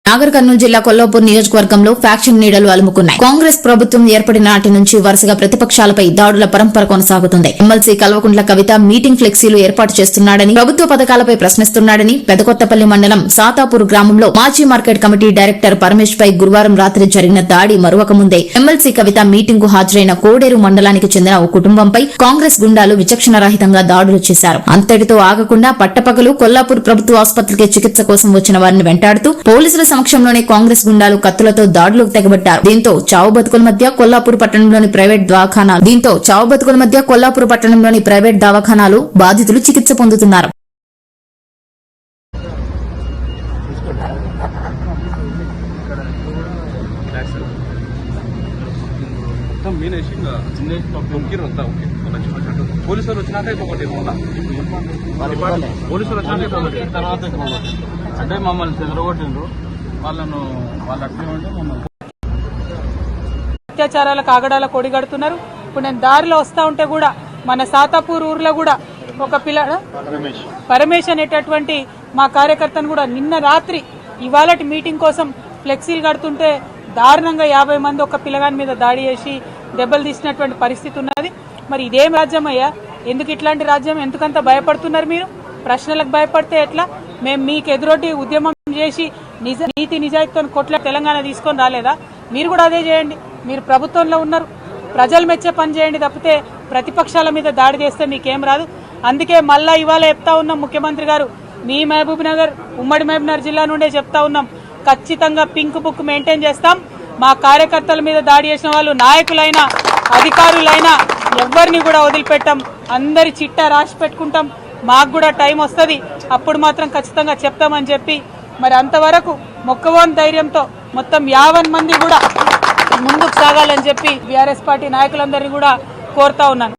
నాగర్ కర్నూలు జిల్లా కొల్లాపూర్ నియోజకవర్గంలో ఫ్యాక్షన్ నీడలు అలుముకున్నాయి. కాంగ్రెస్ ప్రభుత్వం ఏర్పడిన నాటి నుంచి వరుసగా ప్రతిపక్షాలపై దాడుల పరంపర కొనసాగుతుంది. ఎమ్మెల్సీ కల్వకుంట్ల కవిత మీటింగ్ ఫ్లెక్సీలు ఏర్పాటు చేస్తున్నాడని, ప్రభుత్వ పథకాలపై ప్రశ్నిస్తున్నాడని పెదకొత్తపల్లి మండలం సాతాపూర్ గ్రామంలో మాజీ మార్కెట్ కమిటీ డైరెక్టర్ పరమేష్ పై గురువారం రాత్రి జరిగిన దాడి మరొక ముందే ఎమ్మెల్సీ కవిత మీటింగ్ కు హాజరైన కోడేరు మండలానికి చెందిన ఓ కుటుంబంపై కాంగ్రెస్ గుండాలు విచక్షణరహితంగా దాడులు చేశారు. అంతటితో ఆగకుండా పట్టపగలు కొల్లాపూర్ ప్రభుత్వ ఆసుపత్రికి చికిత్స కోసం వచ్చిన వారిని వెంటాడుతూ పోలీసుల సమక్షంలోనే కాంగ్రెస్ గుండాలు కత్తులతో దాడులకు తెగబట్టారు. దీంతో చావు బతుకుల మధ్య కొల్లాపూర్ పట్టణంలోని ప్రైవేట్ దవాఖానాలు బాధితులు చికిత్స పొందుతున్నారు. పోలీసులు వచ్చినాక తర్వాత అంటే మమ్మల్ని చెదరగొట్టిండ్రు. వాళ్ళ అత్యాచారాలకు ఆగడాల కొడిగడుతున్నారు. ఇప్పుడు నేను దారిలో వస్తా ఉంటే కూడా మన సాతాపూర్ ఊర్లో కూడా ఒక పిల్ల పరమేష్ అనేటటువంటి మా కార్యకర్తను కూడా నిన్న రాత్రి ఇవాళటి మీటింగ్ కోసం ఫ్లెక్సీలు కడుతుంటే దారుణంగా 50 మంది ఒక పిల్లగాని మీద దాడి చేసి దెబ్బలు తీసినటువంటి పరిస్థితి ఉన్నది. మరి ఇదేం రాజ్యం అయ్యా? ఎందుకు ఇట్లాంటి రాజ్యం? ఎందుకంత భయపడుతున్నారు మీరు? ప్రశ్నలకు భయపడితే ఎట్లా? మేము మీకు ఎదురొడ్డి ఉద్యమం చేసి నీతి నిజాయితీతో కొట్ల తెలంగాణ తీసుకొని రాలేదా? మీరు కూడా అదే చేయండి. మీరు ప్రభుత్వంలో ఉన్నారు, ప్రజలు మెచ్చే పని చేయండి తప్పితే ప్రతిపక్షాల మీద దాడి చేస్తే మీకేం రాదు. అందుకే మళ్ళా ఇవాళ చెప్తా ఉన్నాం, ముఖ్యమంత్రి గారు మీ మహబూబ్ నగర్ ఉమ్మడి మహబూబ్ నగర్ జిల్లా నుండే చెప్తా ఉన్నాం, ఖచ్చితంగా పింక్ బుక్ మెయింటైన్ చేస్తాం. మా కార్యకర్తల మీద దాడి చేసిన వాళ్ళు నాయకులైనా అధికారులైనా ఎవరిని కూడా వదిలిపెట్టాం. అందరి చిట్టా రాసి పెట్టుకుంటాం. మాకు కూడా టైం వస్తుంది, అప్పుడు మాత్రం ఖచ్చితంగా చెప్తామని చెప్పి మరి అంతవరకు మొక్కవోని ధైర్యంతో మొత్తం 50 మంది కూడా ముందుకు సాగాలని చెప్పి బీఆర్ఎస్ పార్టీ నాయకులందరినీ కూడా కోరుతా ఉన్నాను.